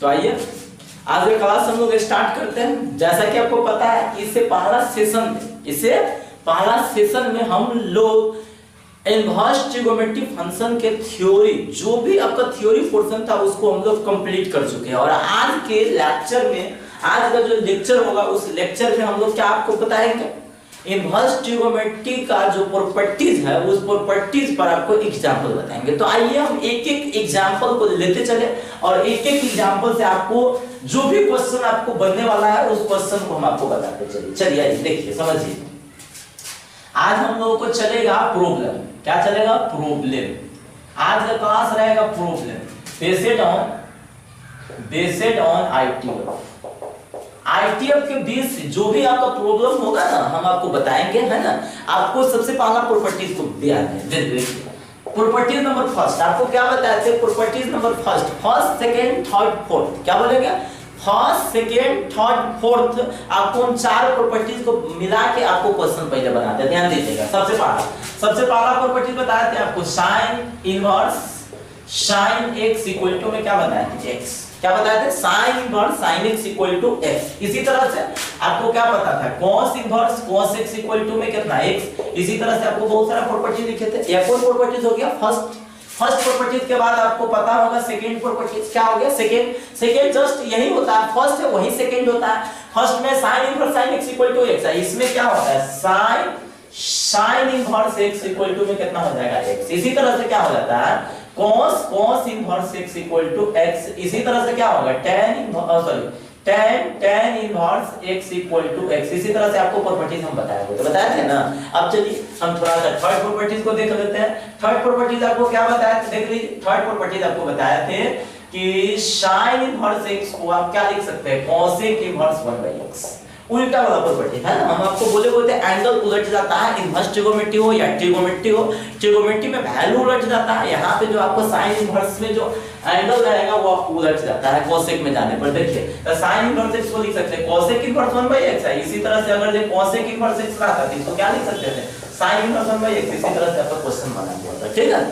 तो आइए आज का क्लास हम लोग स्टार्ट करते हैं। जैसा कि आपको पता है कि इससे पहला सेशन में हम लोग इनवर्स ट्रिगोनोमेट्री फंक्शन के थ्योरी, जो भी आपका थ्योरी पोर्शन था उसको हम लोग कंप्लीट कर चुके हैं। और आज के लेक्चर में, आज का जो लेक्चर होगा उस लेक्चर में हम लोग क्या आपको बताएंगे, इनवर्स ट्रिगोनोमेट्री का जो प्रॉपर्टीज है उस प्रॉपर्टीज पर आपको एग्जांपल बताएंगे। तो आइए हम एक एक एग्जांपल को लेते चले और एक एक एग्जांपल से आपको जो भी क्वेश्चन आपको बनने वाला है उस क्वेश्चन को हम आपको बताते चलिए। चलिए आइए देखिए समझिए। आज हम लोगों को चलेगा प्रॉब्लम। क्या चलेगा? प्रॉब्लम। आज का क्लास रहेगा प्रॉब्लम बेस्ड ऑन आईटीएफ के बेस से जो भी आपका प्रॉब्लम होगा ना हम आपको बताएंगे, है ना। आपको सबसे पहला प्रॉपर्टीज को ध्यान दें। प्रॉपर्टीज नंबर फर्स्ट आपको क्या बताए थे? Properties number first second third fourth. क्या बोलेंगे? फर्स्ट सेकंड थर्ड फोर्थ आपको उन चार प्रॉपर्टीज को मिला के आपको क्वेश्चन पहले बनाते हैं। ध्यान दीजिएगा। सबसे पहला प्रॉपर्टीज बताए थे आपको sine inverse sine x equal to में क्या बताए थे? x। क्या बताए थे? Sine inverse sine x equal to x। इसी तरह से आपको क्या पता था? cos inverse cos x equal to में कितना? x। इसी तरह से आपको बहुत सारा प्रॉपर्टी लिखे थे। एक और प्रॉपर्टीज हो गया फर्स्ट प्रॉपर्टीज के बाद आपको पता होगा सेकंड प्रॉपर्टीज क्या हो गया? सेकंड जस्ट यही होता है, फर्स्ट है वही सेकंड होता है। फर्स्ट में sin inverse sin x equal to x है। इसमें क्या होता है? sin inverse x equal to में कितना हो जाएगा? x। इसी तरह से क्या हो जाता है? cos inverse x equal to x। इसी तरह से क्या होगा? tan inverse x equal to x। इसी तरह से आपको प्रॉपर्टीज हम बताए थे ना। अब चलिए हम थोड़ा सा थर्ड प्रॉपर्टीज को देख लेते हैं। थर्ड प्रॉपर्टीज आपको क्या बताया थे? देख लीजिए। थर्ड प्रॉपर्टीज आपको बताए थे कि sin इनवर्स x को आप क्या लिख सकते हैं? cosec inverse 1/x। उल्टा वाला प्रॉपर्टी है ना। हम आपको बोलते एंगल उलट जाता है, इनवर्स ट्रिगोनोमेट्री हो या ट्रिगोनोमेट्री में वैल्यू उलट जाता है। यहाँ पे जो आपको साइन इनवर्स में जो एंगल रहेगा वो उलट जाता है कोसेक में जाने पर। देखिए तो साइन इनवर्स x को लिख सकते हैं कोसेक इनवर्स 1/x है। इसी तरह से अगर ये कोसेक इनवर्स x रहता तो इसको क्या लिख सकते थे? Sine inverse 1/x। इसी तरह से आपका क्वेश्चन बना हुआ था। ठीक है।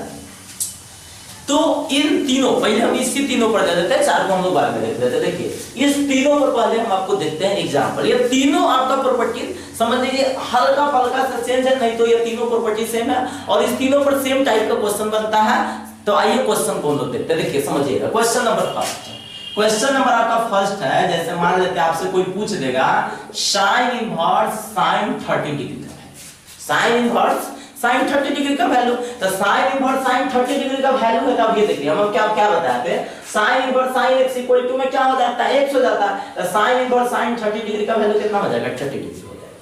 तो इन तीनों, पहले हम इसी तीनों पर दे देते हैं, चार को हम लोग बाद में देख लेते हैं। देखिए इस तीनों पर पहले हम आपको देखते हैं एग्जांपल। ये तीनों आपका प्रॉपर्टी समझ लीजिए हल्का फल्का सा चेंज है, नहीं तो ये तीनों प्रॉपर्टी सेम है और इस तीनों पर सेम टाइप का क्वेश्चन बनता है। तो आइए क्वेश्चन को हम लोग देखते हैं। देखिए समझिएगा। क्वेश्चन नंबर आपका फर्स्ट है। जैसे मान लेते हैं आपसे कोई पूछ देगा साइन इनवर्स sin 30 डिग्री का साइन इनवर्स sin 30 डिग्री का वैल्यू। तो sin इनवर्स sin 30 डिग्री का वैल्यू है। तब ये देखिए हम क्या बताते हैं? sin inverse sin x equal to में क्या हो जाता है? x हो जाता है। तो sin इनवर्स sin 30 डिग्री का वैल्यू कितना हो जाएगा? 30 डिग्री हो जाएगा।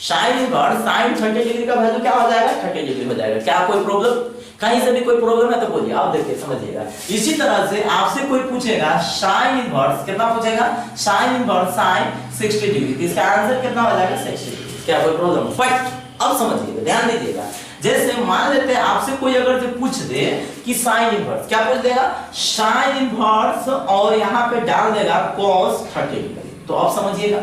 sin इनवर्स sin 30 डिग्री का वैल्यू क्या हो जाएगा? 30 डिग्री हो जाएगा। क्या कोई प्रॉब्लम? कहीं से भी कोई प्रॉब्लम है तो बोलिए। आप देखिए समझिएगा। इसी तरह से आपसे कोई पूछेगा sin इनवर्स कितना पूछेगा? sin inverse sin 60 degree. इसका आंसर कितना हो जाएगा? 60 डिग्री। क्या कोई प्रॉब्लम? बट अब समझिएगा, ध्यान दीजिएगा। जैसे मान लेते हैं आपसे कोई अगर जो पूछ दे कि साइन इनवर्स, क्या पूछ देगा? साइन इनवर्स और यहाँ पे डाल देगा cos 30 डिग्री। तो अब समझिएगा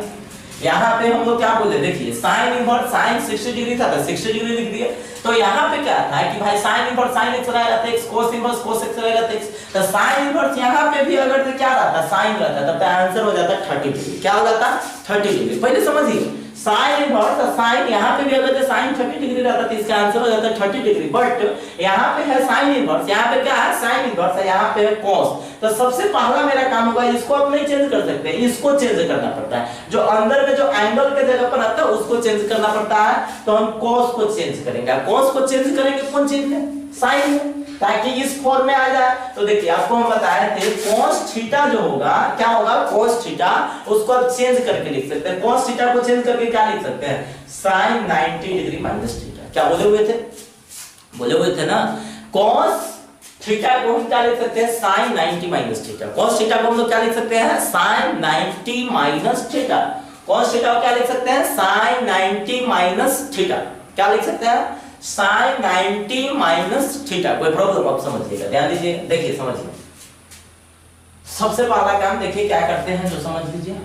यहाँ पे हम लोग क्या बोले? देखिए साइन इनवर्स sin 60 डिग्री था तो 60 डिग्री लिख दिए। तो यहाँ पे क्या था कि भाई साइन इनवर्स sin x रहेगा तो x, cos inverse cos x रहेगा तो x। तो साइन इनवर्स यहाँ पे भी अगर क्या रहता? साइन रहता तब तो आंसर हो जाता 30 डिग्री। क्या हो जाता? 30 डिग्री। पहले समझिए साइन इनवर्स साइन यहाँ पे भी अगर साइन 30 डिग्री रहता तो इसका आंसर हो जाता 30 डिग्री। बट यहाँ पे है साइन इनवर्स, यहाँ पे क्या है? साइन इनवर्स है, यहाँ पे है cos। तो सबसे पहला मेरा काम होगा, इसको आप नहीं चेंज कर सकते, इसको चेंज करना पड़ता है। जो अंदर में जो एंगल के जगह पर आता है उसको चेंज करना पड़ता है। तो हम cos को चेंज करेंगे। cos को चेंज करेंगे कौन चीज में? साइन में, ताकि इस फॉर्म में आ जाए। तो देखिए आपको हम बताए थे cos थीटा जो होगा क्या होगा? cos थीटा उसको आप चेंज करके लिख सकते हैं। cos थीटा को चेंज करके क्या लिख सकते हैं? sin 90 degree minus theta. क्या बोले हुए थे ना? cos थीटा को हम क्या लिख सकते हैं? sin 90 minus theta. cos theta को हम लोग क्या लिख सकते हैं? sin 90 minus theta. cos theta को क्या लिख सकते हैं? sin 90 minus theta. क्या लिख सकते हैं? sin 90 minus theta. कोई प्रॉब्लम? आप समझिएगा, ध्यान दीजिए। देखिए समझिए सबसे पहला काम देखिए क्या करते हैं जो समझ लीजिए।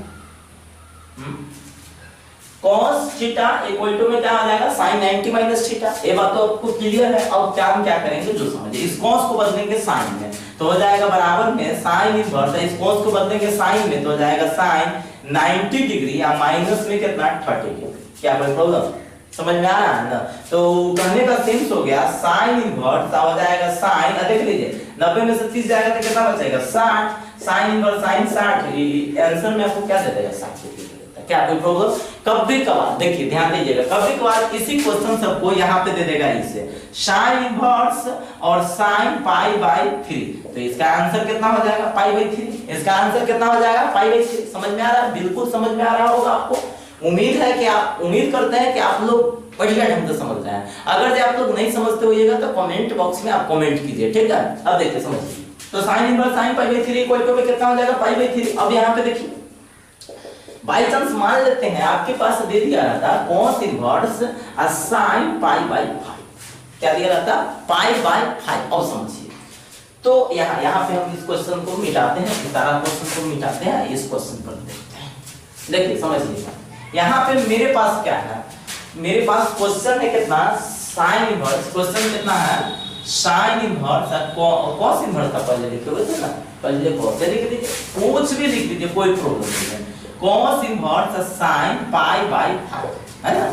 cos थीटा इक्वल टू में क्या आ जाएगा? sin 90 minus theta. ये बात तो आपको क्लियर है। अब क्या हम क्या करेंगे जो समझिए, इस cos को बदलेंगे sin में। तो हो जाएगा बराबर में साइन इनवर्स, इस cos को बदलेंगे साइन में तो हो जाएगा साइन 90 डिग्री या माइनस में कितना 30 डिग्री। क्या कोई प्रॉब्लम समझ में आ रहा है ना? तो कहने का सेंस हो गया साइन इनवर्स हो जाएगा साइन, देख लीजिए 90 में से 30 जाएगा तो कितना बचेगा 60, साइन इनवर्स साइन 60, आंसर में आपको क्या दे देगा 60 डिग्री। क्या कोई प्रॉब्लम? कभी कभार देखिए ध्यान दीजिएगा, कभी कभार इसी क्वेश्चन सबको यहाँ पे दे देगा इसे साइन इनवर्स और साइन पाई बाय 3, तो इसका आंसर कितना हो जाएगा पाई बाय 3, इसका आंसर कितना हो जाएगा पाई बाय 3। समझ में आ रहा है? बिल्कुल समझ में आ रहा होगा आपको। उम्मीद है कि आप उम्मीद करते हैं कि आप लोग बढ़िया ढंग से समझ रहे हैं। अगर जो आप लोग नहीं समझते होइएगा तो कमेंट बॉक्स में आप कमेंट कीजिए, ठीक है? अब देखिए समझिए, तो sine inverse sine pi by 3 equal to में कितना हो जाएगा पाई बाय 3। अब यहाँ पे देखिए बाय चांस मान लेते हैं आपके पास दे दिया रहता cos inverse sin pi by 5, क्या दिया रहता पाई बाय 5। और समझिए तो यहाँ पे हम इस क्वेश्चन को मिटाते हैं, सारा क्वेश्चन को मिटाते हैं, इस क्वेश्चन पर देखते हैं। देखिए समझिए यहाँ पे मेरे पास क्या है, मेरे पास क्वेश्चन है कितना sin इनवर्स, क्वेश्चन कितना है sin इनवर्स cos इनवर्स का पहले लिखे हुए थे ना, पहले cos लिख दीजिए, कुछ भी लिख दीजिए कोई प्रॉब्लम नहीं है। cos inverse sin pi by 5 है ना।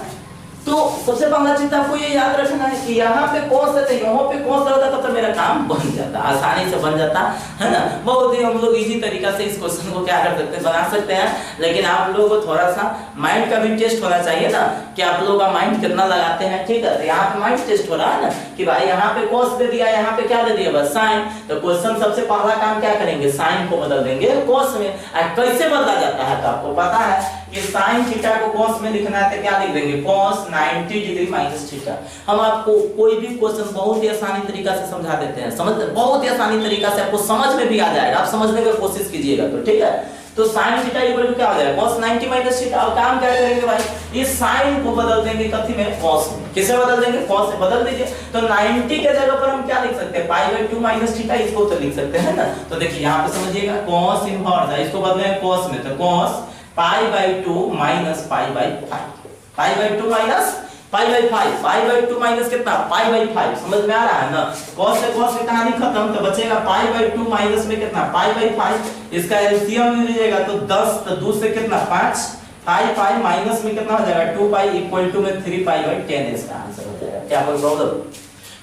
तो सबसे पहला चीज आपको ये याद रखना है कि यहाँ पे cos है तो यहाँ पे cos रहता तो मेरा काम बन जाता, आसानी से बन जाता है ना। बहुत ही हम लोग इजी तरीका से इस क्वेश्चन को क्या कर सकते हैं बना सकते हैं, लेकिन आप लोगों को थोड़ा सा माइंड का भी टेस्ट होना चाहिए ना कि आप लोगों का माइंड कितना लगाते हैं, ठीक है? तो यहाँ पे माइंड टेस्ट हो रहा है ना कि भाई यहाँ पे cos दे दिया, यहाँ पे क्या दे दिया बस sin, तो क्वेश्चन सबसे पहला काम क्या करेंगे sin को बदल देंगे cos में। कैसे बदला जाता है तो आपको पता है कि sin थीटा को cos में लिखना है तो क्या लिख देंगे cos 90 डिग्री माइनस थीटा। हम आपको कोई भी क्वेश्चन बहुत ही आसानी तरीका से समझा देते हैं, समझ बहुत ही आसानी तरीका से आपको समझ में भी आ जाएगा, आप समझने की कोशिश कीजिएगा तो ठीक है। तो sin थीटा इक्वल टू क्या हो जाएगा cos 90 माइनस थीटा। अब काम क्या करेंगे भाई, इस sin को बदल देंगे कथी में cos में। किसे बदल देंगे cos से बदल दीजिए, तो 90 के जगह पर हम क्या लिख सकते हैं पाई बाय 2 माइनस थीटा, इसको तो लिख सकते हैं ना। तो देखिए यहाँ पे समझिएगा cos इनवर्स है, इसको बदलेंगे cos में, तो cos pi by 2 minus pi by 5, pi by 2 minus pi by 5, pi by 2 minus कितना पाई बाय 5। समझ में आ रहा है ना? cos से cos की कहानी खत्म, तो बचेगा पाई बाय 2 माइनस में कितना पाई बाय 5। इसका एलसीएम लीजिएगा तो 10, तो 2 से कितना 5, पाई पाई माइनस में कितना हो जाएगा 2 पाई इक्वल टू में 3 पाई बाय 10, इसका आंसर हो जाएगा। क्या कोई प्रॉब्लम?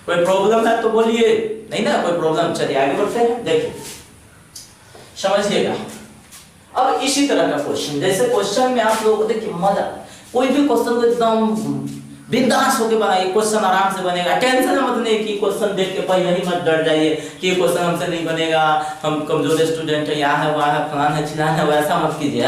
कोई प्रॉब्लम है तो बोलिए, नहीं ना कोई प्रॉब्लम। चलिए आगे बढ़ते हैं, देखिए समझिएगा। अब इसी तरह का क्वेश्चन, जैसे क्वेश्चन में आप लोगों को देखिए मजा, कोई भी क्वेश्चन को एकदम बिंदास होके बनाइए, क्वेश्चन आराम से बनेगा। टेंशन मत लें कि क्वेश्चन देख के पहले ही मत डर जाइए कि ये क्वेश्चन हमसे नहीं बनेगा, हम कमजोर स्टूडेंट है, यहाँ है वहाँ है फलाना है चिलाना है, वैसा मत कीजिए।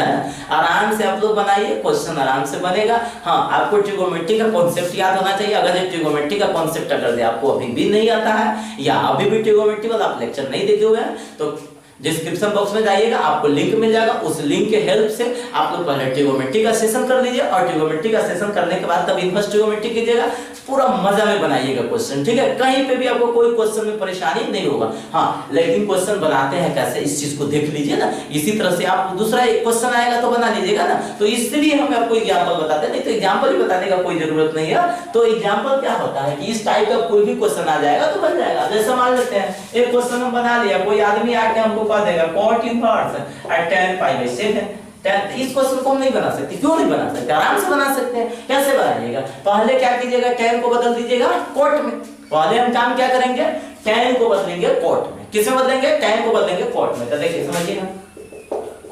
आराम से आप लोग बनाइए, क्वेश्चन आराम से बनेगा। हाँ, आपको ट्रिगोनोमेट्री का कॉन्सेप्ट याद होना चाहिए। अगर ये ट्रिगोनोमेट्री का कॉन्सेप्ट अगर आपको अभी भी नहीं आता है या अभी भी ट्रिगोनोमेट्री वाला आप लेक्चर नहीं देखे हुए हैं तो डिस्क्रिप्शन बॉक्स में जाइएगा, आपको लिंक मिल जाएगा। उस लिंक के हेल्प से आप लोग पहले ट्रिगोनोमेट्री का सेशन कर लीजिए और ट्रिगोनोमेट्री का सेशन करने के बाद तब इनवर्स ट्रिगोनोमेट्री कीजिएगा। पूरा मजा में बनाइएगा क्वेश्चन, ठीक है? कहीं पे भी आपको कोई क्वेश्चन में परेशानी नहीं होगा। हाँ, लेकिन क्वेश्चन बनाते हैं कैसे इस चीज को देख लीजिए ना। इसी तरह से आप दूसरा एक क्वेश्चन आएगा तो बना लीजिएगा ना। तो इसलिए हम आपको एग्जांपल बताते हैं, नहीं तो एग्जांपल ही बताने का कोई जरूरत नहीं है। तो एग्जांपल क्या होता है कि इस टाइप का कोई भी क्वेश्चन आ जाएगा तो बन जाएगा। जैसे मान लेते हैं एक क्वेश्चन हम बना लिया, कोई आदमी आके हमको कह देगा cot inverse tan pi by 7। इस क्वेश्चन को हम नहीं बना सकते। क्यों नहीं बना सकते? आराम से बना सकते हैं। कैसे बनाइएगा? पहले क्या कीजिएगा, tan को बदल दीजिएगा cot में। पहले हम काम क्या करेंगे, tan को बदलेंगे cot में। किसे बदलेंगे? tan को बदलेंगे cot में। तो देखिए समझिएगा,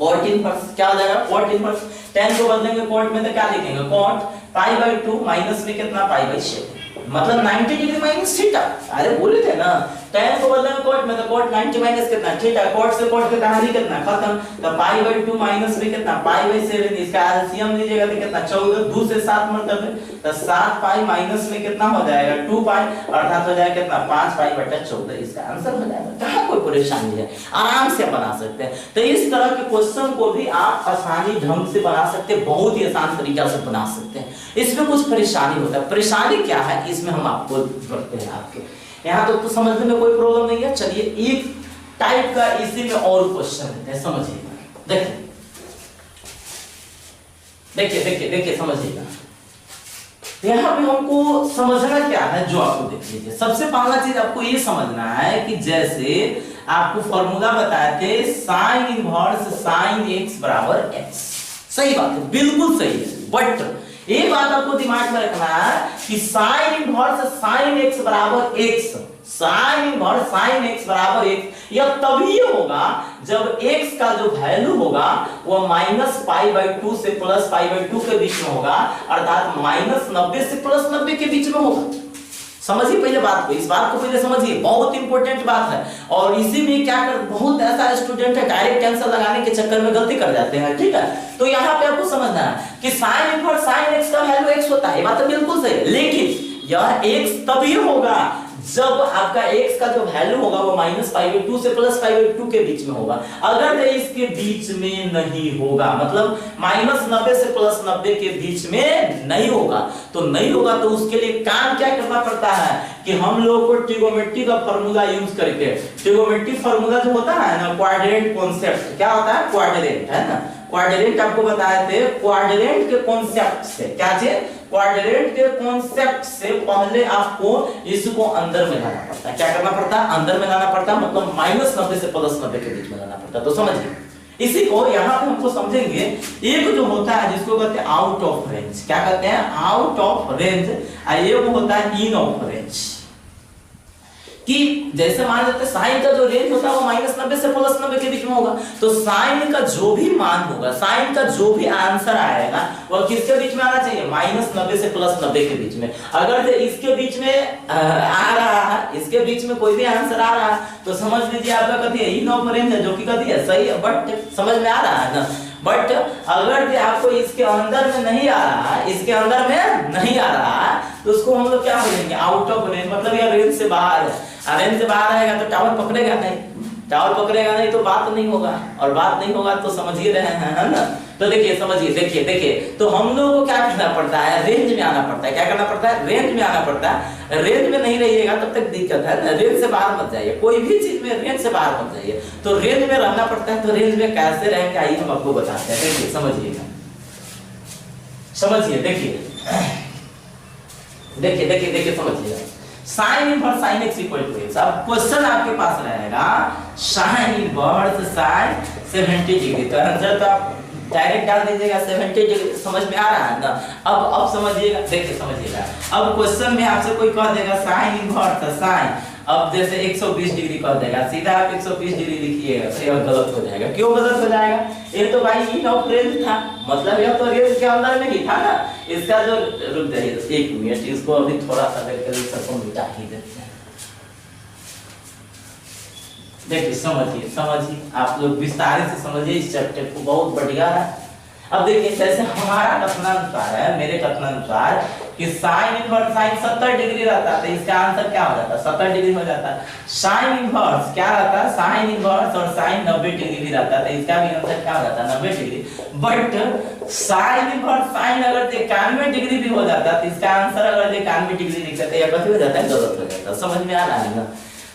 cot इनवर्स क्या हो जाएगा cot इनवर्स, tan को बदलेंगे cot में तो क्या लिखेंगे cot पाई बाय 2 माइनस में कितना पाई बाय 7, मतलब 90 डिग्री माइनस थीटा। अरे बोले थे ना tan को बदलेंगे cot में तो cot 90 माइनस कितना थीटा, cot से cot की कहानी कितना खत्म। तो पाई बाय 2 माइनस में कितना पाई बाय 7, इसका एलसीएम लीजिएगा तो कितना 14, 2 से 7 मतलब तो 7 पाई माइनस में कितना हो जाएगा 2 पाई, अर्थात हो जाएगा कितना 5 पाई बटा 14, इसका आंसर हो जाएगा। कहां कोई परेशानी है, आराम से बना सकते हैं। तो इस तरह के क्वेश्चन को भी आप आसानी ढंग से बना सकते हैं, बहुत ही आसान तरीका से बना सकते हैं। इसमें कुछ परेशानी होता है, परेशानी क्या है इसमें हम आपको बताते हैं। आपके यहाँ तो समझने में कोई प्रॉब्लम नहीं है। चलिए एक टाइप का इसी में और क्वेश्चन है, समझिएगा। देखिए देखिए देखिए देखिए समझिएगा, यहाँ पे हमको समझना क्या है जो आपको देख लीजिए। सबसे पहला चीज आपको ये समझना है कि जैसे आपको फॉर्मूला बताए थे साइन इनवर्स साइन एक्स बराबर एक्स, सही बात है, बिल्कुल सही है। बट एक बात आपको दिमाग में रखना है कि साइन इनवर्स साइन एक्स बराबर x, sign inverse sine x बराबर एक्स यह तभी होगा जब x का जो वैल्यू होगा वो -π/2 से +π/2 के बीच में होगा, अर्थात -90 से +90 के बीच में होगा। समझिए पहले बात को, इस बात को पहले समझिए, बहुत इंपॉर्टेंट बात है। और इसी में क्या कर बहुत ऐसा स्टूडेंट है डायरेक्ट आंसर लगाने के चक्कर में गलती कर जाते हैं, ठीक है। तो यहाँ पे आपको समझना है कि साइन इनवर्स साइन एक्स का वैल्यू x होता है, ये बात तो बिल्कुल सही है, लेकिन यह x तभी होगा जब आपका x का जो वैल्यू होगा वो -π/2 से +π/2 के बीच में होगा। अगर ये इसके बीच में नहीं होगा, मतलब -90 से +90 के बीच में नहीं होगा, तो नहीं होगा तो उसके लिए काम क्या करना पड़ता है कि हम लोग को ट्रिगोनोमेट्री का फार्मूला यूज करके, ट्रिगोनोमेट्री फार्मूला जो होता है ना क्वाड्रेंट कॉन्सेप्ट, क्या होता है क्वाड्रेंट, है ना, क्वाड्रेंट आपको बताए थे, क्वाड्रेंट के कॉन्सेप्ट से क्या चीज, क्वाड्रेंट के कॉन्सेप्ट से पहले आपको इसको अंदर में लाना पड़ता है। क्या करना पड़ता है, अंदर में लाना पड़ता है, मतलब -90 से +90 के बीच में लाना पड़ता है। तो समझिए इसी को यहाँ पे हमको समझेंगे। एक जो होता है जिसको कहते हैं आउट ऑफ रेंज, क्या कहते हैं, आउट ऑफ रेंज, और ये वो होता है इन ऑफ रेंज। कि जैसे मान लेते साइन का जो रेंज होता है वो -90 से +90 के बीच में होगा, तो साइन का जो भी मान होगा, साइन का जो भी आंसर आएगा वो किसके बीच में आना चाहिए, -90 से +90 के बीच में। अगर इसके बीच में आ रहा है, इसके बीच में कोई भी आंसर आ रहा है, तो समझ लीजिए आपका कथी है, इन ऑफ रेंज है, जो कि कथी है, सही है। बट समझ में आ रहा है ना, बट अगर आपको इसके अंदर में नहीं आ रहा है, इसके अंदर में नहीं आ रहा है, तो उसको हम लोग क्या बोलेंगे, आउट ऑफ रेंज, मतलब यह रेंज से बाहर है। रेंज से बाहर आएगा तो टावर पकड़ेगा नहीं, टावर पकड़ेगा नहीं तो बात नहीं होगा, और बात नहीं होगा तो समझ ही रहे हैं, है ना। तो देखिए समझिए, देखिए तो हम लोगों को क्या करना पड़ता है, रेंज में आना पड़ता है। क्या करना पड़ता है, रेंज में आना पड़ता है। रेंज में नहीं रहिएगा तब तक दिक्कत है, रेंज से बाहर मत जाइए, कोई भी चीज में रेंज से बाहर मत जाइए। तो रेंज में रहना पड़ता है। तो रेंज में कैसे रहेंगे आइए हम आपको बताते हैं। देखिए समझिएगा, समझिए, देखिए समझिएगा। Sine inverse sine X equal to X. अब क्वेश्चन आपके पास रहेगा साइन इनवर्स साइन 70 डिग्री, तो आंसर तो आप डायरेक्ट डाल दीजिएगा 70 डिग्री। समझ में आ रहा है ना। अब समझिएगा, देखिए समझिएगा। अब क्वेश्चन में आपसे कोई कह देगा साइन इनवर्स साइन, अब जैसे 120 डिग्री कह देगा, सीधा आप 120 डिग्री लिखिएगा, तो यह गलत हो जाएगा। क्यों गलत हो जाएगा, ये तो भाई इन ऑफ रेंज था, मतलब यह तो रेंज के अंदर में ही था ना। इसका जो, रुक जाइए 1 मिनट, इसको अभी थोड़ा सा लेकर सबको मिटा ही देते हैं। देखिए समझिए, आप लोग विस्तार से समझिए इस चैप्टर को, बहुत बढ़िया है। अब देखिए जैसे हमारा कथनानुसार है, मेरे कथनानुसार कि साइन इनवर्स साइन 70 डिग्री रहता है, तो इसका आंसर क्या हो जाता है, 70 डिग्री हो जाता है। साइन इनवर्स क्या रहता है, साइन इनवर्स और साइन 90 डिग्री रहता है, तो इसका भी आंसर क्या हो जाता है, 90 degree. But sign inverse sign अगर 91 डिग्री भी हो जाता है, तो इसका आंसर अगर 91 डिग्री लिख देते हैं, या हो जाता है, गलत हो जाता है। समझ में आ रहा है ना।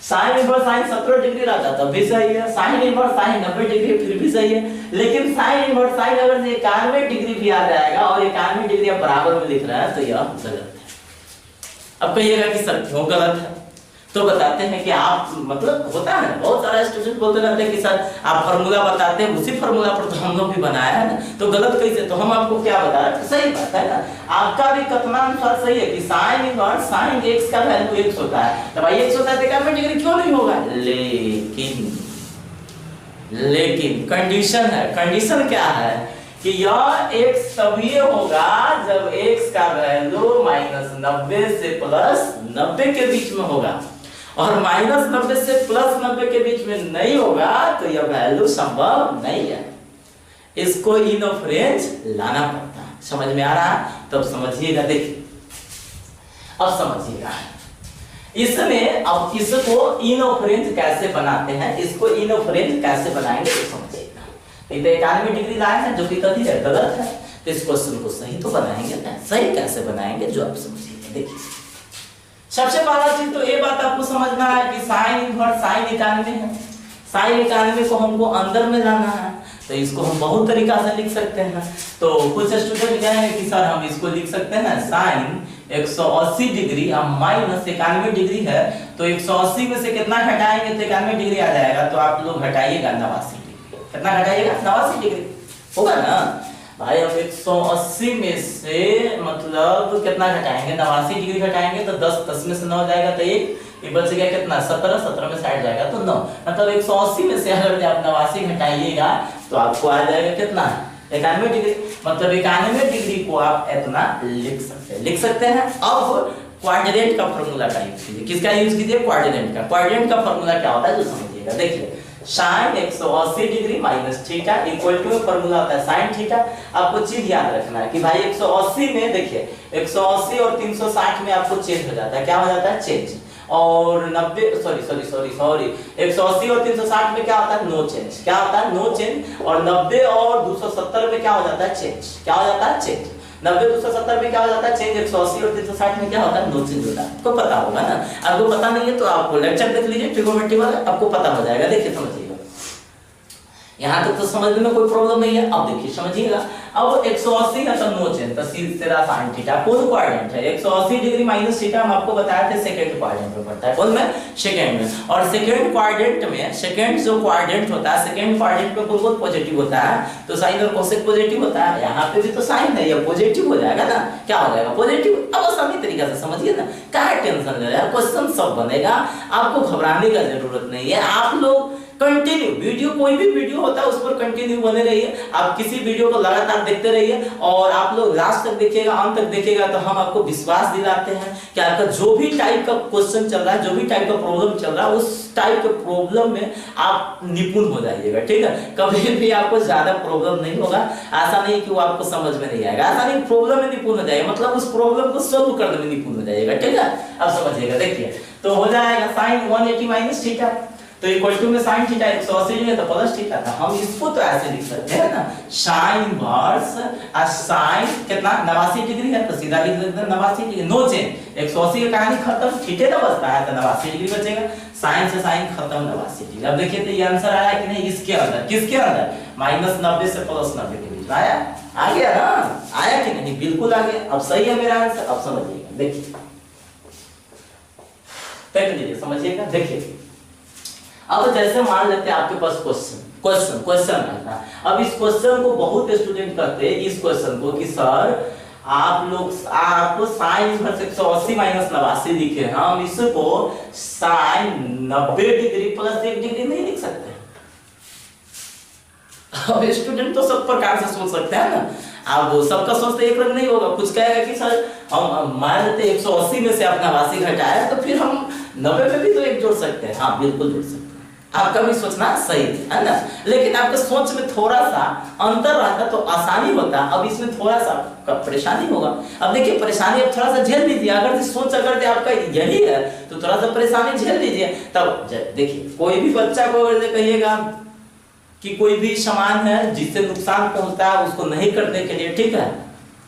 साइन इनवर्स साइन 70 डिग्री रहता तब भी सही है, साइन इनवर्स साइन 90 डिग्री फिर भी सही है, लेकिन साइन इनवर्स साइन अगर 91 डिग्री भी आ जाएगा और 91 डिग्री आप बराबर में लिख रहा है, तो यह गलत है। अब कहिएगा कि सर क्यों गलत है, तो बताते हैं कि आप, मतलब होता है बहुत सारा स्टूडेंट बोलते रहते हैं कि सर आप फार्मूला बताते हैं, उसी फार्मूला पर तो हम लोग भी बनाया है ना, तो गलत कैसे। तो हम आपको क्या बता रहे हैं, सही बात है ना, आपका भी कथनानुसार सही है कि साइन इनवर्स साइन x का वैल्यू x होता है, तो भाई x होता है 91 डिग्री क्यों नहीं होगा। लेकिन कंडीशन है, कंडीशन क्या है कि यह x तभी होगा जब x का वैल्यू -90 से +90 के बीच में होगा, और -90 से +90 के बीच में नहीं होगा तो यह वैल्यू संभव नहीं है। इसको इन ऑफ रेंज लाना पड़ता है। समझ में आ रहा है, तब समझिएगा। देखिए अब समझिएगा इसमें, अब इसको इन ऑफ रेंज कैसे बनाते हैं, इसको इन ऑफ रेंज कैसे बनाएंगे तो समझिएगा। नहीं तो 91 डिग्री लाए हैं जो कि कथी है, गलत है, तो इस क्वेश्चन को सही तो बनाएंगे ना। सही कैसे बनाएंगे जो आप समझिएगा। देखिए सबसे पहला चीज तो ये बात आपको समझना है कि साइन इनवर्स साइन 91 है, साइन 91 को हमको अंदर में लाना है, तो इसको हम बहुत तरीका से लिख सकते हैं। तो कुछ स्टूडेंट कहेंगे कि सर हम इसको लिख सकते हैं साइन 180 डिग्री अब माइनस 91 डिग्री है, तो 180 में से कितना घटाएंगे तो 91 डिग्री आ जाएगा। तो आप लोग घटाइएगा 89 डिग्री। कितना घटाइएगा? 89 डिग्री होगा ना भाई। हम 180 में से मतलब कितना घटाएंगे? 89 डिग्री घटाएंगे तो 10 में से 9 जाएगा तो 1, ये बच गया कितना? 17 में 60 जाएगा तो 9। मतलब 180 में से अगर आप 89 घटाइएगा तो आपको आ जाएगा कितना? 91 डिग्री। मतलब 91 डिग्री को आप इतना लिख सकते हैं। अब क्वाड्रेंट का फार्मूला का यूज कीजिए। किसका यूज कीजिए? क्वाड्रेंट का। क्वाड्रेंट का फार्मूला क्या होता है जो समझिएगा। देखिए sin 180 degree minus theta equal to formula होता है sin थीटा। आपको चीज याद रखना है कि भाई 180 में देखिए 180 और 360 में आपको चेंज हो जाता है। क्या हो जाता है? चेंज। और 90 सॉरी 180 और 360 में क्या होता है? No change. क्या होता है? No change. और 90 और 270 में क्या हो जाता है? चेंज। क्या हो जाता है? चेंज। 90 270 में क्या हो जाता है? चेंज। 180 और 360 में क्या होता है? नो चेंज होता है। आपको पता होगा ना। आपको पता नहीं है तो आपको लेक्चर देख लीजिए ट्रिगोनोमेट्री वाला, आपको पता हो जाएगा। देखिए समझिएगा, यहाँ तक तो समझने में कोई प्रॉब्लम नहीं है। अब देखिए समझिएगा, अब 180 है तो नो चेंज, तो सीधा sin थीटा कौन क्वाड्रेंट है? 180 डिग्री माइनस थीटा हम आपको बताया थे सेकंड क्वाड्रेंट में पड़ता है। कौन में? सेकंड में। और सेकंड क्वाड्रेंट में सेकंड जो क्वाड्रेंट होता है, सेकंड क्वाड्रेंट में कोई पॉजिटिव होता है तो साइन और कोसेक पॉजिटिव होता है। यहाँ पे भी तो साइन है, ये पॉजिटिव हो जाएगा ना। क्या हो जाएगा? पॉजिटिव। अब आसानी तरीके से समझिए ना, क्या टेंशन ले रहे हैं? क्वेश्चन सब बनेगा, आपको घबराने का जरूरत नहीं है। आप लोग कंटिन्यू वीडियो, कोई भी वीडियो होता है उस पर कंटिन्यू बने रहिए। आप किसी वीडियो को लगातार देखते रहिए और आप लोग लास्ट तक देखिएगा, अंत तक देखिएगा तो हम आपको विश्वास दिलाते हैं कि आपका जो भी टाइप का क्वेश्चन चल रहा है, जो भी टाइप का प्रॉब्लम चल रहा है, उस टाइप के प्रॉब्लम में आप निपुण हो जाइएगा। ठीक है, कभी भी आपको ज्यादा प्रॉब्लम नहीं होगा। ऐसा नहीं कि वो आपको समझ में नहीं आएगा, ऐसा नहीं, प्रॉब्लम में निपुण हो जाएगा, मतलब उस प्रॉब्लम को सॉल्व करने में निपुण हो जाएगा। ठीक है, अब समझिएगा। देखिए तो हो जाएगा साइन 180 माइनस थीटा, तो इक्वल टू में sin थीटा 180 है तो प्लस थीटा था। हम इसको तो ऐसे लिख सकते हैं ना, sin इनवर्स sin कितना 89 डिग्री है तो सीधा लिख देते हैं 89 डिग्री। नो चेंज, 180 की कहानी खत्म, थीटे तो बचता है तो 89 डिग्री बचेगा। sin से sin खत्म 89 डिग्री। अब देखिए तो ये आंसर आया कि नहीं? इसके अंदर, किसके अंदर? -90 से +90 के बीच आया। आ गया ना? आया कि नहीं? बिल्कुल आ गया। अब सही है मेरा आंसर। अब समझिएगा, देखिए देख लीजिए, समझिएगा। देखिए अब जैसे मान लेते हैं आपके पास क्वेश्चन आता है। अब इस क्वेश्चन को बहुत स्टूडेंट करते हैं इस क्वेश्चन को कि सर आपको साइन इनवर्स 180 माइनस 89 लिखे हैं, हम इसको साइन 90 डिग्री प्लस 1 डिग्री नहीं लिख सकते? अब स्टूडेंट तो सब प्रकार से सोच सकते हैं ना। अब सबका सोचते एक रंग नहीं होगा। कुछ कहेगा कि सर हम मान लेते 180 में से अपना 89 घटाया तो फिर हम 90 में भी तो एक जोड़ सकते हैं। हाँ बिल्कुल जोड़ सकते हैं। आपका भी सोचना सही है ना, लेकिन आपके सोच में थोड़ा सा अंतर रहता तो आसानी होता। अब इसमें थोड़ा सा परेशानी होगा। अब देखिए परेशानी अब थोड़ा सा झेल लीजिए। अगर सोच अगर आपका यही है तो थोड़ा सा परेशानी झेल लीजिए। तब देखिए कोई भी बच्चा को अगर कहिएगा कि कोई भी सामान है जिससे नुकसान पहुंचता है उसको नहीं करने के लिए, ठीक है,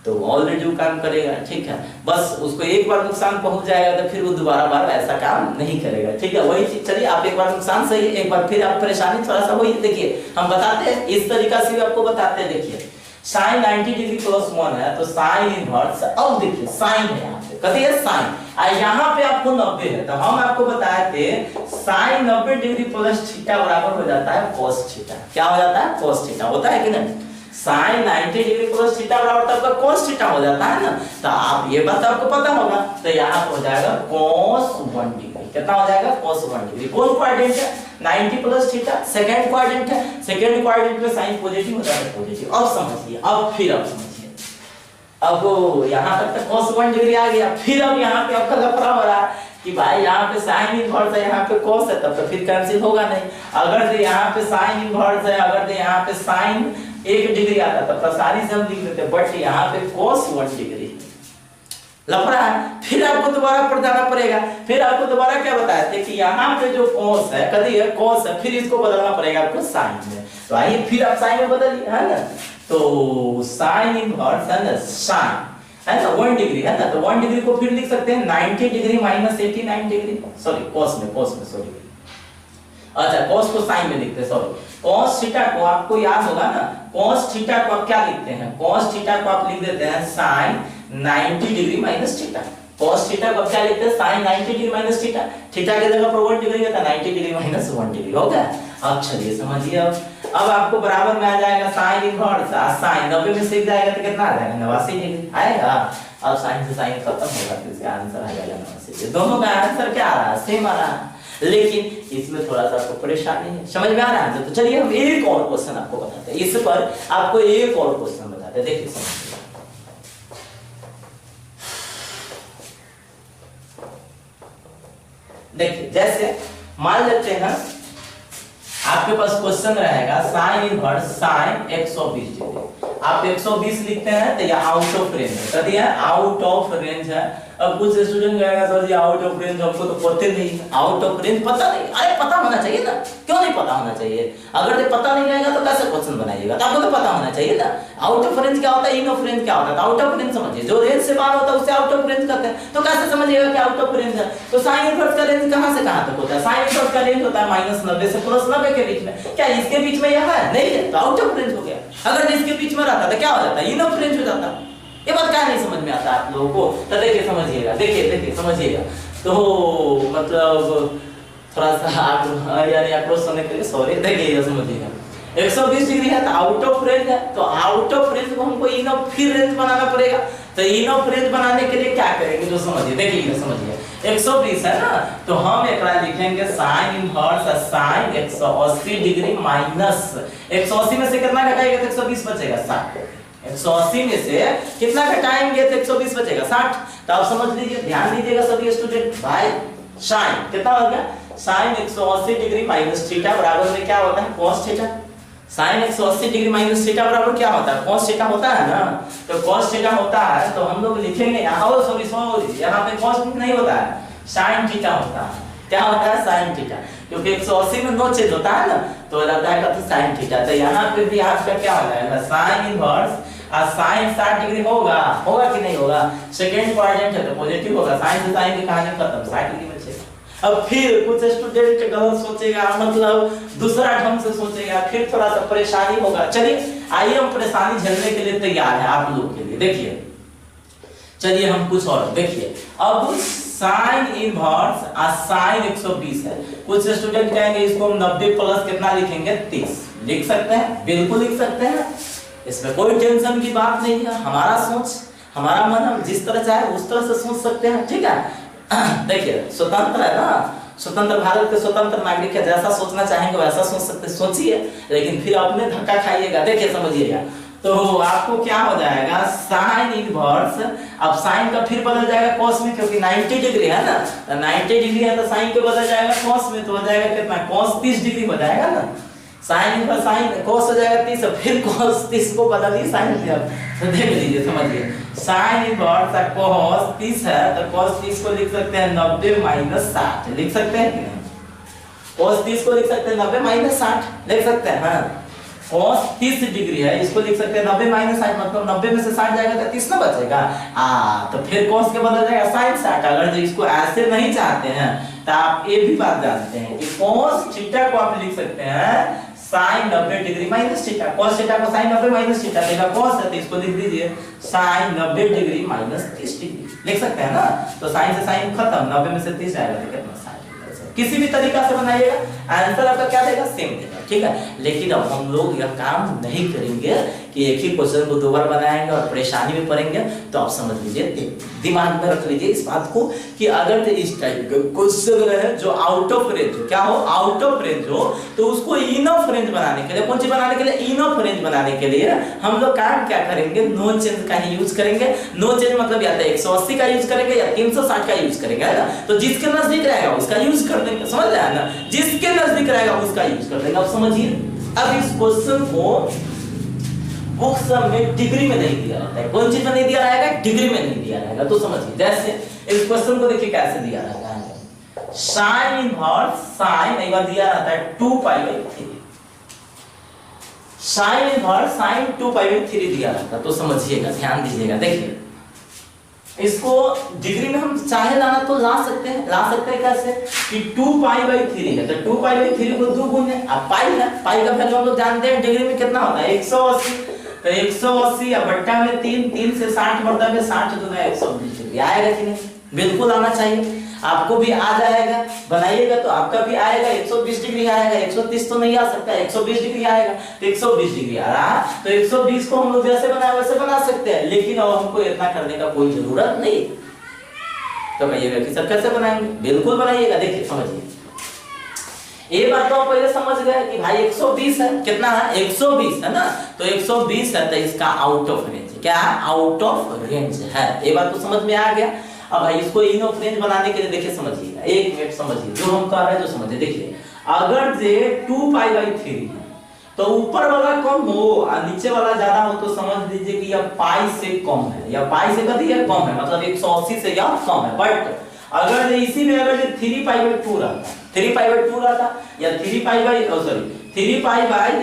तो ऑलरेडी वो काम करेगा। ठीक है, बस उसको एक बार नुकसान पहुंच जाएगा तो फिर वो दोबारा बार ऐसा काम नहीं करेगा। ठीक है, वही चीज। चलिए आप एक बार नुकसान सही है, एक बार फिर आप परेशानी थोड़ा सा वही। देखिए हम बताते हैं इस तरीका से भी आपको बताते हैं। देखिए sin 90 डिग्री प्लस 1 है तो sin इनवर्स, अब देखिए sin है यहाँ पे, कहते हैं sin, यहाँ पे आपको 90 है तो हम आपको बताए थे sin 90 डिग्री प्लस थीटा बराबर हो जाता है cos थीटा। क्या हो जाता है? cos थीटा होता है कि नहीं? sin 90 डिग्री प्लस थीटा बराबर तो आपका cos थीटा हो जाता है ना। तो आप ये बात आपको पता होगा तो यहाँ हो जाएगा cos 1 डिग्री। कितना हो जाएगा? cos 1 degree. कौन क्वाड्रेंट है? 90 प्लस थीटा सेकंड क्वाड्रेंट है। सेकंड क्वाड्रेंट में साइन पॉजिटिव होता है, पॉजिटिव। अब समझिए, अब समझिए। अब यहाँ तक तो cos 1 डिग्री आ गया। फिर अब यहाँ पे आपका लफड़ा हो रहा है कि भाई यहाँ पे साइन इनवर्स है, यहाँ पे cos है, तब तो फिर कैंसिल होगा नहीं। अगर से यहाँ पे साइन इनवर्स है, अगर से यहाँ पे साइन 1 डिग्री आता तब तो सारी से हम लिख देते, बट यहाँ पे cos 1 डिग्री लफड़ा है। फिर आपको दोबारा पर जाना पड़ेगा। फिर आपको दोबारा क्या बताया थे कि यहाँ पे जो cos है, कभी है cos है, फिर इसको बदलना पड़ेगा आपको sin में। तो आइए फिर आप sin में बदलिए, है ना। तो sin इनवर्स है ना, sin है ना 1 डिग्री है ना, तो 1 डिग्री को फिर लिख सकते हैं 90 degree minus 89 degree, sorry cos में सॉरी अच्छा cos को sin में लिखते हैं, सॉरी cos थीटा को आपको याद होगा ना, cos थीटा को आप क्या लिखते हैं, cos थीटा को आप लिख देते हैं sin 90 degree minus theta. cos theta को आप क्या लिखते हैं, sin 90 degree minus theta. Theta की जगह पर 1 डिग्री होता है, 90 डिग्री माइनस 1 डिग्री हो गया। अब चलिए समझिए, अब आपको बराबर में आ जाएगा sin इनवर्स, sin 90 में से जाएगा तो कितना आ जाएगा, 89 डिग्री आएगा। अब sin से sin खत्म होगा तो इसका आंसर आ जाएगा 89। दोनों का आंसर क्या आ रहा है, सेम आ रहा है, लेकिन इसमें थोड़ा सा आपको परेशानी है। समझ में आ रहा है? तो चलिए हम एक और क्वेश्चन आपको बताते हैं, इस पर आपको एक और क्वेश्चन बताते हैं, देखिए समझिए। देखिए जैसे मान लेते हैं आपके पास क्वेश्चन रहेगा sin इनवर्स sin 120 डिग्री, आप 120 लिखते हैं तो यह आउट ऑफ रेंज है, कर दिया आउट ऑफ रेंज है। अब कुछ स्टूडेंट कहेगा sir ji out of range हमको तो पता नहीं है, आउट ऑफ रेंज पता नहीं, अरे पता होना चाहिए ना, क्यों नहीं पता होना चाहिए? अगर ये पता नहीं रहेगा तो कैसे क्वेश्चन बनाइएगा, तो आपको तो पता होना चाहिए ना। आउट ऑफ रेंज क्या होता है, इन ऑफ रेंज क्या होता है? आउट ऑफ रेंज समझिए, जो रेंज से बाहर होता है उसे आउट ऑफ रेंज कहते हैं। तो कैसे समझिएगा कि आउट ऑफ रेंज है? तो sin इनवर्स का रेंज कहां से कहां तक होता है? sin इनवर्स का रेंज होता है -90 से +90 के बीच में। क्या इसके बीच में यह है? नहीं है, तो आउट ऑफ रेंज हो गया। अगर इसके बीच में रहता तो क्या हो जाता, इन ऑफ रेंज हो जाता। ये बात क्या नहीं समझ में आता आप लोगों को? तो देखिए समझिएगा, देखिए समझिएगा। तो मतलब थोड़ा सा यानी आक्रोश होने के लिए सॉरी, देखिए समझिएगा 120 डिग्री है तो आउट ऑफ रेंज है, तो आउट ऑफ रेंज को हमको इन ऑफ फिर रेंज बनाना पड़ेगा। तो इन ऑफ रेंज बनाने के लिए क्या करेंगे, जो समझिए, देखिए समझिए 120 है ना, तो हम एक लिखेंगे sin inverse sin 180 degree minus 180 में से कितना घटाएगा तो 120 बचेगा 60। 180 में से कितना घटाएंगे तो 120 बचेगा 60। तो आप समझ लीजिए, ध्यान दीजिएगा सभी स्टूडेंट भाई, sin कितना हो गया, sin 180 डिग्री माइनस थीटा बराबर में क्या होता है, cos theta. sin 180 degree minus theta बराबर क्या होता है, cos थीटा होता है ना। तो cos थीटा होता है तो हम लोग लिखेंगे यहाँ, सॉरी यहाँ पे cos नहीं होता है, sin थीटा होता है। क्या होता है, sin थीटा, क्योंकि 180 में नो चेंज होता है ना, तो रहता है तो sin थीटा। तो यहाँ पे भी आपका क्या हो जाएगा, sin इनवर्स sin 60 डिग्री होगा कि नहीं होगा, सेकंड क्वाड्रेंट है तो पॉजिटिव होगा, sin से sin की कहानी खत्म, 60 डिग्री बचेगा। अब फिर कुछ स्टूडेंट गलत सोचेगा, मतलब दूसरा ढंग से सोचेगा, फिर थोड़ा सा परेशानी होगा। चलिए आइए हम परेशानी झेलने के लिए तैयार है आप लोग के लिए। देखिए चलिए हम कुछ और देखिए, अब sin इनवर्स sin 120 है। कुछ स्टूडेंट कहेंगे इसको हम 90 प्लस कितना लिखेंगे, 30 लिख सकते हैं, बिल्कुल लिख सकते हैं, इसमें कोई टेंशन की बात नहीं है। हमारा सोच, हमारा मन, हम जिस तरह चाहे उस तरह से सोच सकते हैं, ठीक है। देखिए स्वतंत्र है ना, स्वतंत्र भारत के स्वतंत्र नागरिक है, जैसा सोचना चाहेंगे वैसा सोच सकते, सोचिए, लेकिन फिर अपने धक्का खाइएगा। देखिए समझिएगा, तो आपको क्या हो जाएगा, sin इनवर्स, अब sin का फिर बदल जाएगा cos में, क्योंकि 90 डिग्री है ना, तो 90 डिग्री है तो sin के बदल जाएगा cos में, तो हो जाएगा कितना, cos 30 डिग्री हो जाएगा ना। sin इनवर्स sin cos हो जाएगा 30, फिर cos 30 को बदलिए sin में। अब तो देख लीजिए, समझिए sin इनवर्स cos 30 है तो cos 30 को लिख सकते हैं 90 माइनस 60, लिख सकते हैं कि नहीं, cos 30 को लिख सकते हैं 90 माइनस 60 लिख सकते हैं। हाँ cos 30 डिग्री है, इसको लिख सकते हैं 90 माइनस 60, मतलब 90 में से 60 जाएगा तो 30 ना बचेगा। तो फिर cos के बदल जाएगा sin 60। अगर जो इसको ऐसे नहीं चाहते हैं तो आप ये भी बात जानते हैं कि cos थीटा को आप लिख सकते हैं sin 90 degree minus theta, cos theta को sin 90 माइनस थीटा, देखा cos है तो इसको लिख दीजिए sin 90 डिग्री माइनस 30 डिग्री, लिख सकते हैं ना। तो sin से sin खत्म, 90 में से 30 आएगा तो कितना, 60। किसी भी तरीका से बनाइएगा, आंसर आपका क्या देगा, सेम देगा, ठीक है। लेकिन अब हम लोग यह काम नहीं करेंगे कि एक ही क्वेश्चन को 2 बार बनाएंगे और परेशानी में पड़ेंगे। तो आप समझ लीजिए, दिमाग में रख लीजिए इस बात को कि अगर इस टाइप का क्वेश्चन रहे जो आउट ऑफ रेंज हो, क्या हो, आउट ऑफ रेंज हो, तो उसको इन ऑफ रेंज बनाने के लिए, कौन सी बनाने के लिए, इन ऑफ रेंज बनाने के लिए हम लोग काम क्या करेंगे, नो चेंज का ही यूज करेंगे। नो चेंज मतलब या तो 180 का यूज करेंगे या 360 का यूज करेंगे, है ना। तो जिसके नजदीक रहेगा उसका यूज कर देंगे, समझ रहे हैं ना, जिसके नजदीक रहेगा उसका यूज कर देंगे। अब समझिए, अब इस क्वेश्चन को बुक्स में डिग्री में नहीं दिया रहता है, कौन चीज में नहीं दिया रहेगा, डिग्री में नहीं दिया रहेगा। तो समझिए, जैसे इस क्वेश्चन को देखिए कैसे दिया रहता है, sin इनवर्स sin एक बार दिया रहता है 2π/3, sin इनवर्स sin 2π/3 दिया रहता है। तो समझिएगा, ध्यान दीजिएगा, देखिए इसको डिग्री में हम चाहे लाना तो ला सकते हैं कैसे कि 2π/3 है तो 2π/3 को 2 गुना अब पाई है, पाई का वैल्यू हम लोग जानते हैं डिग्री में कितना होता है 180, तो 180 या बट्टा में 3, 3 से 60 बढ़ता है 60 दूना 120 डिग्री आएगा कि नहीं? बिल्कुल आना चाहिए, आपको भी आ जाएगा, बनाइएगा तो आपका भी आएगा 120 डिग्री आएगा, 130 तो नहीं आ सकता, 120 डिग्री आएगा, तो 120 डिग्री आ रहा है, तो 120 को हम लोग जैसे बनाए वैसे बना सकते हैं, लेकिन अब हमको इतना करने का कोई जरूरत नहीं। तो कहिएगा कि सर कैसे बनाएंगे? बिल्कुल बनाइएगा, देखिए समझिए। ये बात तो आप पहले समझ गए कि भाई 120 है, कितना है 120 है ना, तो 120 है तो इसका आउट ऑफ रेंज, क्या आउट ऑफ रेंज है, ये बात तो समझ में आ गया। अब भाई इसको इन ऑफ रेंज बनाने के लिए देखिए समझिएगा, एक मिनट समझिए जो हम कर रहे हैं, जो समझिए। देखिए अगर जे 2π/3 है तो ऊपर वाला कम हो और नीचे वाला ज्यादा हो तो समझ लीजिए कि यह पाई से कम है, या पाई से कभी है कम है, मतलब 180 से या कम है। बट अगर इसी में अगर 3π/2 रहता, 3π/2 रहता या 3π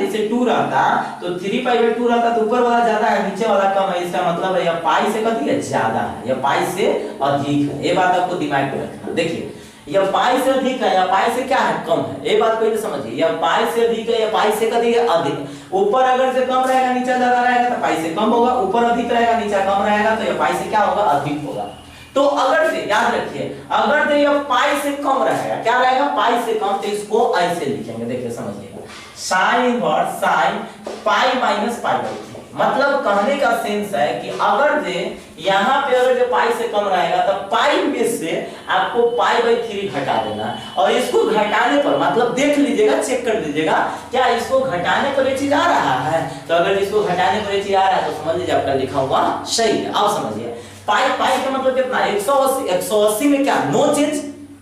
जैसे 2 रहता, तो 3π/2 रहता तो ऊपर वाला ज्यादा है नीचे वाला कम है, इसका मतलब है या पाई से कभी है ज्यादा है या पाई से अधिक है, ये बात आपको दिमाग में रखना। देखिए या पाई से अधिक है या पाई से क्या है कम है, ये बात पहले समझिए, या पाई से अधिक है या पाई से कभी है अधिक। ऊपर अगर से कम रहेगा नीचे ज्यादा रहेगा तो पाई से कम होगा, ऊपर अधिक रहेगा नीचे कम रहेगा तो या पाई से क्या होगा अधिक होगा। तो अगर से याद रखिए, अगर ये पाई से कम रहेगा, क्या रहेगा पाई से कम, तो इसको ऐसे लिखेंगे, देखिए समझिएगा, sine inverse sine pi minus पाई/3। मतलब कहने का सेंस है कि अगर जे यहाँ पे अगर जो पाई से कम रहेगा तो पाई में से आपको पाई/3 घटा देना, और इसको घटाने पर मतलब देख लीजिएगा, चेक कर लीजिएगा क्या इसको घटाने पर ये चीज आ रहा है, तो अगर इसको घटाने पर ये चीज आ रहा है तो समझ लीजिए आपका लिखा हुआ सही है। अब समझिए पाई का मतलब कितना 180, 180 में क्या नो चेंज,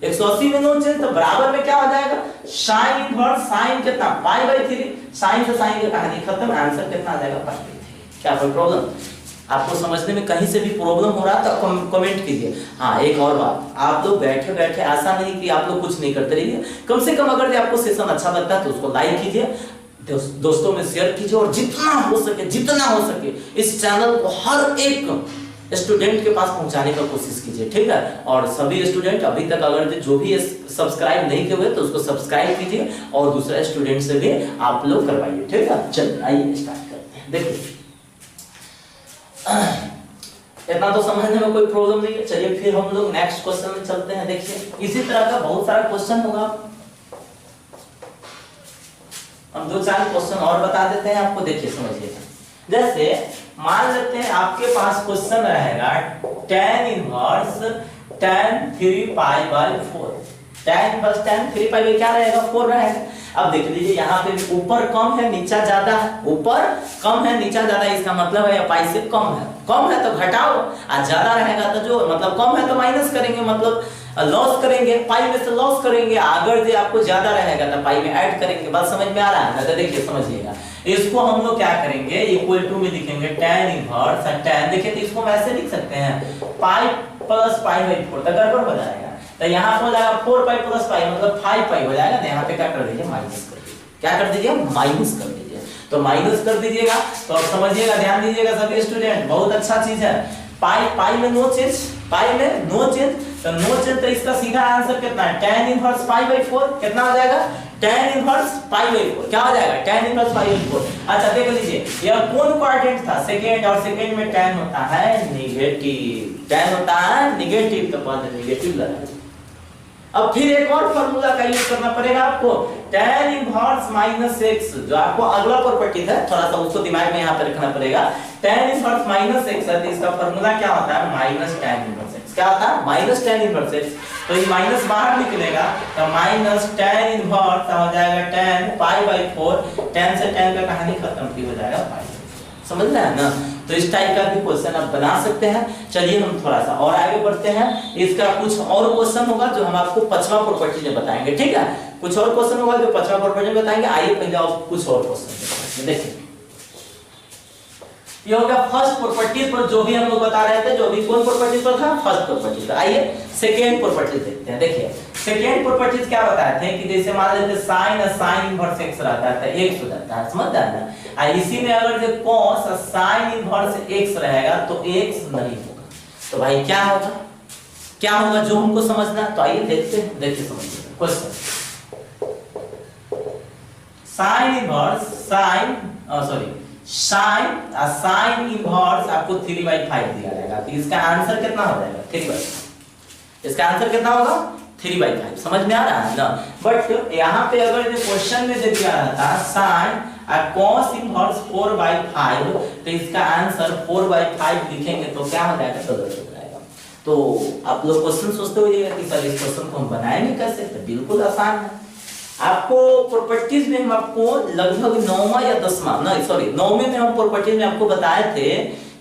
180 में नो चेंज, तो बराबर में क्या हो जाएगा साइन इनवर्स साइन कितना पाई/3, साइन से साइन की कहानी खत्म, आंसर कितना आ जाएगा पाई/3। क्या कोई प्रॉब्लम आपको समझने में कहीं से भी प्रॉब्लम हो रहा तो कमेंट कीजिए। हाँ एक और बात, आप लोग बैठे बैठे ऐसा नहीं कि आप लोग कुछ नहीं करते रहिए, कम से कम अगर आपको सेशन अच्छा लगता है तो उसको लाइक कीजिए, दोस्तों में शेयर कीजिए, और जितना हो सके इस चैनल को हर एक स्टूडेंट के पास पहुंचाने का कोशिश कीजिए, ठीक है। और सभी स्टूडेंट अभी तक अगर जो भी सब्सक्राइब नहीं किए हुए तो उसको सब्सक्राइब कीजिए, और दूसरा स्टूडेंट से भी आप लोग करवाइए, ठीक है। चलिए आइए स्टार्ट करते हैं। देखिए इतना तो समझने में कोई प्रॉब्लम नहीं है, चलिए फिर हम लोग नेक्स्ट क्वेश्चन में चलते हैं। देखिए इसी तरह का बहुत सारा क्वेश्चन होगा, हम 2-4 क्वेश्चन और बता देते हैं आपको, देखिए समझिएगा। जैसे मान लेते हैं आपके पास क्वेश्चन रहेगा tan inverse tan 3π/4, tan inverse tan 3π क्या रहेगा 4 रहेगा। अब देख लीजिए यहाँ पे ऊपर कम है नीचा ज्यादा है, ऊपर कम है नीचा ज्यादा है, इसका मतलब है पाई से कम है तो घटाओ, और ज्यादा रहेगा तो जो मतलब कम है तो माइनस करेंगे, मतलब लॉस करेंगे, पाई में से लॉस करेंगे, अगर जो आपको ज्यादा रहेगा तो पाई में ऐड करेंगे। बात समझ में आ रहा है ना? तो देखिए समझिएगा, इसको हम लोग क्या करेंगे इक्वल टू में लिखेंगे tan इनवर्स tan, देखिए तो इसको हम ऐसे लिख सकते हैं पाई प्लस पाई/4, तो गड़बड़ हो जाएगा, तो यहाँ हो जाएगा 4π प्लस पाई मतलब 5π हो जाएगा, तो यहाँ पे क्या कर दीजिए माइनस कर दीजिए, क्या कर दीजिए माइनस कर दीजिए, तो माइनस कर दीजिएगा। तो अब समझिएगा, ध्यान दीजिएगा सभी स्टूडेंट, बहुत अच्छा चीज है, पाई में नो चेंज, पाई में नो चेंज, तो नो चेंज, तो इसका सीधा आंसर कितना है tan इनवर्स पाई/4, कितना हो जाएगा tan इनवर्स पाई/4, क्या हो जाएगा tan इनवर्स पाई/4। अच्छा देख लीजिए यह कौन क्वाड्रेंट था सेकंड, और सेकंड में tan होता है नेगेटिव, tan होता है नेगेटिव, तो बाद नेगेटिव लगा। अब फिर एक और फार्मूला का यूज करना पड़ेगा आपको, tan इनवर्स माइनस x, जो आपको अगला प्रॉपर्टी है थोड़ा सा उसको दिमाग में यहाँ पे रखना पड़ेगा, tan इनवर्स माइनस x है, तो इसका फार्मूला क्या होता है माइनस tan इनवर्स x, क्या होता है माइनस tan इनवर्स x, तो ये माइनस बाहर निकलेगा तो माइनस tan इनवर्स हो जाएगा tan पाई/4, tan से tan का कहानी खत्म, की हो जाएगा पाई। समझ रहे हैं ना? तो इस टाइप का भी क्वेश्चन आप बना सकते हैं। चलिए हम थोड़ा सा और आगे बढ़ते हैं, इसका कुछ और क्वेश्चन होगा जो हम आपको 5वां प्रॉपर्टी में बताएंगे, ठीक है। कुछ और क्वेश्चन होगा जो 5वां प्रॉपर्टी में बताएंगे। आइए पहले आप कुछ और क्वेश्चन देखिए। ये हो गया फर्स्ट प्रॉपर्टी पर जो भी हम लोग बता रहे थे, जो भी कौन प्रॉपर्टी पर था फर्स्ट प्रॉपर्टी। आइए सेकेंड प्रॉपर्टी देखते हैं। देखिए सेकेंड प्रॉपर्टी क्या बताए थे कि जैसे मान लेते साइन इनवर्स x रहता है तो x हो जाता है, समझ रहे हैं ना। इसी में अगर जो cos sin इनवर्स x रहेगा तो x नहीं होगा, तो भाई क्या होगा, क्या होगा जो हमको समझना है। तो आइए देखते हैं, देखिए समझिए question. Sign inverse sine inverse आपको 3/5 दिया जाएगा, तो इसका आंसर कितना हो जाएगा 3/5। इसका आंसर कितना होगा 3/5। समझ में आ रहा है ना। बट यहाँ पे अगर जो क्वेश्चन में दे दिया रहता साइन cos इनवर्स 4/5, तो इसका आंसर 4/5 लिखेंगे तो क्या हो जाएगा, तो गलत हो जाएगा। तो आप लोग क्वेश्चन सोचते होइएगा कि सर इस क्वेश्चन को हम बनाएंगे कैसे, तो बिल्कुल आसान है। आपको प्रॉपर्टीज में हम आपको लगभग 9वां या 10वां नौवें में हम प्रॉपर्टीज में आपको बताए थे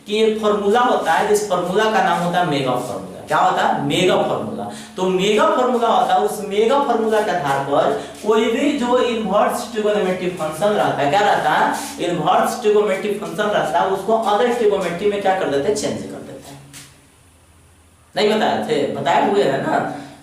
कि एक फार्मूला होता है, जिस फार्मूला का नाम होता है मेगा फार्मूला। क्या होता है, मेगा फार्मूला। तो मेगा फार्मूला होता है, उस मेगा फार्मूला के आधार पर कोई भी जो इनवर्स ट्रिगोनोमेट्रिक फंक्शन रहता है, क्या रहता है, इनवर्स ट्रिगोनोमेट्रिक फंक्शन रहता है, उसको अदर ट्रिगोनोमेट्री में क्या कर देते हैं, चेंज कर देते हैं। नहीं बताए थे, बताए हुए है ना।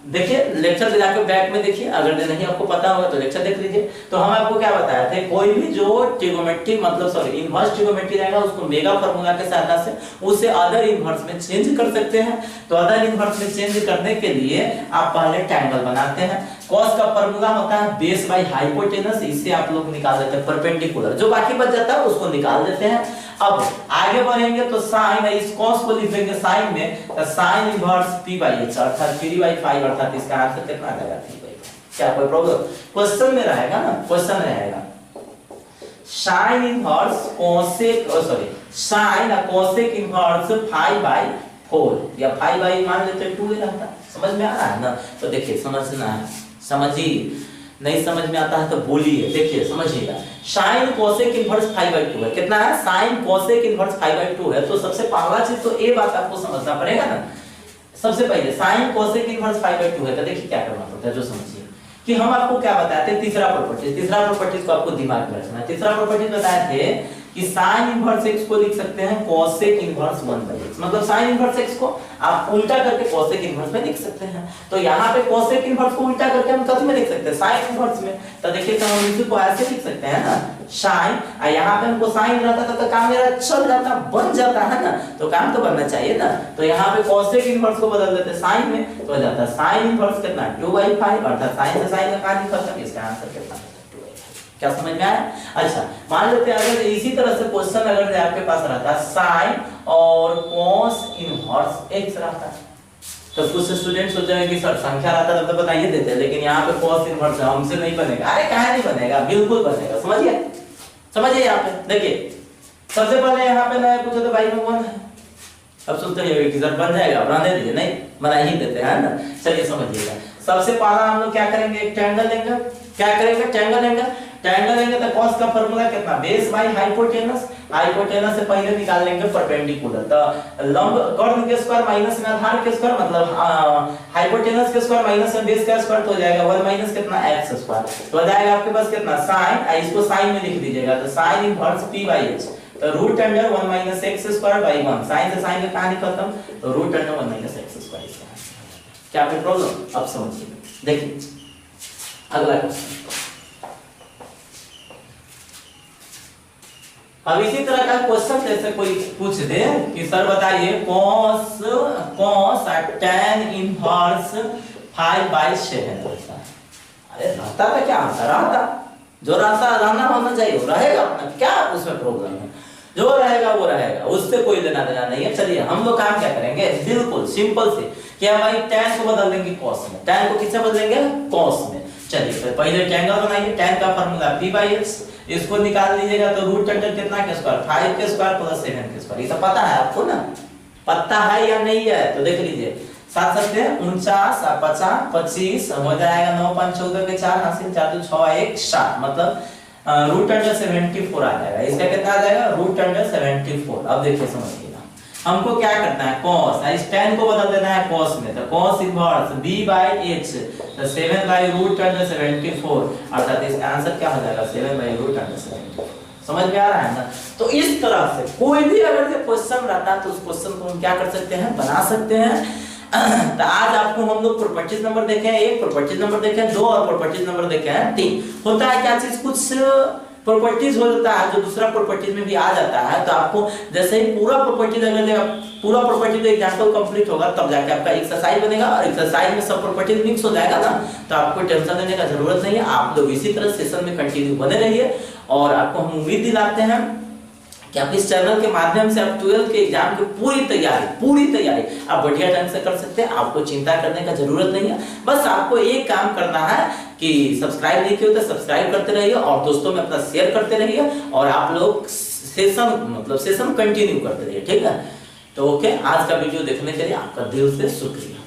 देखिए लेक्चर जाके बैक में देखिए, अगर नहीं आपको पता होगा तो लेक्चर देख लीजिए। तो हम आपको क्या बताया थे, कोई भी जो ट्रिगोनोमेट्रिक इनवर्स ट्रिगोनोमेट्री रहेगा उसको मेगा फार्मूला के सहायता से उसे अदर इनवर्स में चेंज कर सकते हैं। तो अदर इनवर्स में चेंज करने के लिए आप पहले ट्रायंगल बनाते हैं। cos का फार्मूला होता है बेस बाय हाइपोटेनस, इससे आप लोग निकाल देते हैं परपेंडिकुलर, जो बाकी बच जाता है उसको निकाल देते हैं। अब आगे बढ़ेंगे तो sin है, इस cos को लिख देंगे sin में, तो sin इनवर्स p/h अर्थात 3/5, अर्थात इसका आंसर कितना आ जाएगा 3/5। क्या कोई प्रॉब्लम, क्वेश्चन में रहेगा ना, क्वेश्चन रहेगा sin inverse sin cosec inverse 5/4 या 5/, मान लेते हैं 2 रहता है। समझ में आ रहा है ना। तो देखिए समझना है, समझिए, नहीं समझ में आता है तो बोलिए। देखिए समझिएगा, sin cosec इनवर्स 5/2 है। कितना है, sin cosec इनवर्स 5/2 है। तो सबसे पहला चीज तो ये बात आपको समझना पड़ेगा ना। सबसे पहले sin cosec इनवर्स 5/2 है, तो देखिए क्या करना पड़ता है, जो समझिए कि हम आपको क्या बताते हैं, तीसरा प्रॉपर्टी को आपको दिमाग में रखना है। तीसरा प्रॉपर्टी बताए थे कि sin इनवर्स x को लिख सकते हैं cosec इनवर्स 1/x, मतलब sin इनवर्स x को आप उल्टा करके cosec इनवर्स में लिख सकते हैं। तो यहाँ पे cosec इनवर्स को उल्टा करके हम किस में लिख सकते हैं, sin इनवर्स में। तो देखिए तो हम इसी को ऐसे लिख सकते हैं ना, sin, यहाँ पे हमको sin रहता था तो काम मेरा चल जाता, बन जाता है ना, तो काम तो बनना चाहिए ना। तो यहाँ पे cosec इनवर्स को बदल देते sin में, तो हो जाता है sin इनवर्स कितना 2/5, अर्थात sin से sin का कहानी खत्म। इसका आंसर कितना, क्या समझ में आया। अच्छा मान लेते हैं अगर इसी तरह से क्वेश्चन अगर आपके पास रहता साइन और cos इनवर्स x रहता, तो कुछ स्टूडेंट सोच रहे हैं कि सर संख्या रहता तब तो बताइए देते, लेकिन यहाँ पे cos इनवर्स हमसे नहीं बनेगा। अरे कहाँ नहीं बनेगा, बिल्कुल बनेगा। समझिए यहाँ पे देखिए, सबसे पहले यहाँ पे नया पूछो तो भाई भगवान है, अब सोचते हैं कि सर बन जाएगा, बना दे दीजिए, नहीं बना ही देते हैं ना। चलिए समझिएगा, सबसे पहला हम लोग क्या करेंगे, एक ट्रायंगल लेंगे। क्या करेंगे, ट्रायंगल लेंगे तो cos का फार्मूला कितना, बेस बाय हाइपोटेनस से पहले निकाल लेंगे परपेंडिकुलर। तो लंब कर्ण के स्क्वायर माइनस में आधार के स्क्वायर, मतलब हाइपोटेनस के स्क्वायर माइनस में बेस का स्क्वायर, तो हो जाएगा 1 माइनस कितना x स्क्वायर, तो हो जाएगा आपके पास कितना sin, इसको sin में लिख दीजिएगा, तो sin इनवर्स p/h, तो root under 1 minus x square by 1, sin से sin का कहानी खत्म, तो root under 1 minus x square. क्या कोई प्रॉब्लम, अब समझिए। देखिए अगला क्वेश्चन, अब इसी तरह का क्वेश्चन जैसे कोई पूछ दे कि सर बताइए cos tan इनवर्स 5/7 रहता है। अरे रहता था, क्या रहता, जो रहना होना चाहिए वो रहेगा अपना, क्या उसमें प्रॉब्लम है, जो रहेगा वो रहेगा, उससे कोई लेना देना नहीं है। चलिए हम लोग काम क्या करेंगे, बिल्कुल सिंपल से क्या भाई, tan को बदल देंगे cos में, tan को किससे बदलेंगे, cos में। चलिए फिर पहले ट्रायंगल बनाइए, tan का फार्मूला p/x, इसको निकाल लीजिएगा तो रूट अंडर कितना के स्क्वायर, 5 के स्क्वायर प्लस 7 के स्क्वायर, ये तो पता है आपको ना, पता है या नहीं है, तो देख लीजिए। साथ सकते हैं 49 और 50 25 हो जाएगा, 9 5 14 के 4 हासिल 4 2 6 1 7, मतलब रूट अंडर 74 आ जाएगा। इसका कितना आ जाएगा, रूट अंडर 74। अब देखिए समझिएगा, हमको क्या करना है, cos, इस tan को बदल देना है cos में, तो cos इनवर्स b/h, तो 7/√74, अर्थात इसका आंसर क्या हो जाएगा, 7/√74। समझ में आ रहा है ना। तो इस तरह से कोई भी अगर ये क्वेश्चन रहता है तो उस क्वेश्चन को हम क्या कर सकते हैं, बना सकते हैं। तो आज आपको हम लोग प्रॉपर्टीज नंबर देखे हैं 1, प्रॉपर्टीज नंबर देखे हैं 2 और प्रॉपर्टीज नंबर देखे हैं 3। होता है क्या चीज, कुछ प्रॉपर्टीज हो जाता है, जो दूसरा प्रॉपर्टीज में भी आ जाता है, तो आपको जैसे ही पूरा प्रॉपर्टीज अगर पूरा प्रॉपर्टी का एग्जांपल कंप्लीट होगा तब जाके आपका एक्सरसाइज बनेगा, और एक्सरसाइज में सब प्रॉपर्टीज मिक्स हो जाएगा ना, तो आपको टेंशन लेने का जरूरत नहीं है। आप लोग इसी तरह सेशन में कंटिन्यू बने रहिए, और आपको हम उम्मीद दिलाते हैं कि आप इस चैनल के माध्यम से आप 12th के एग्जाम की पूरी तैयारी आप बढ़िया ढंग से कर सकते हैं। आपको चिंता करने का जरूरत नहीं है, बस आपको एक काम करना है कि सब्सक्राइब नहीं किया तो सब्सक्राइब करते रहिए, और दोस्तों में अपना शेयर करते रहिए, और आप लोग सेशन कंटिन्यू करते रहिए, ठीक है। तो ओके, आज का वीडियो देखने के लिए आपका दिल से शुक्रिया।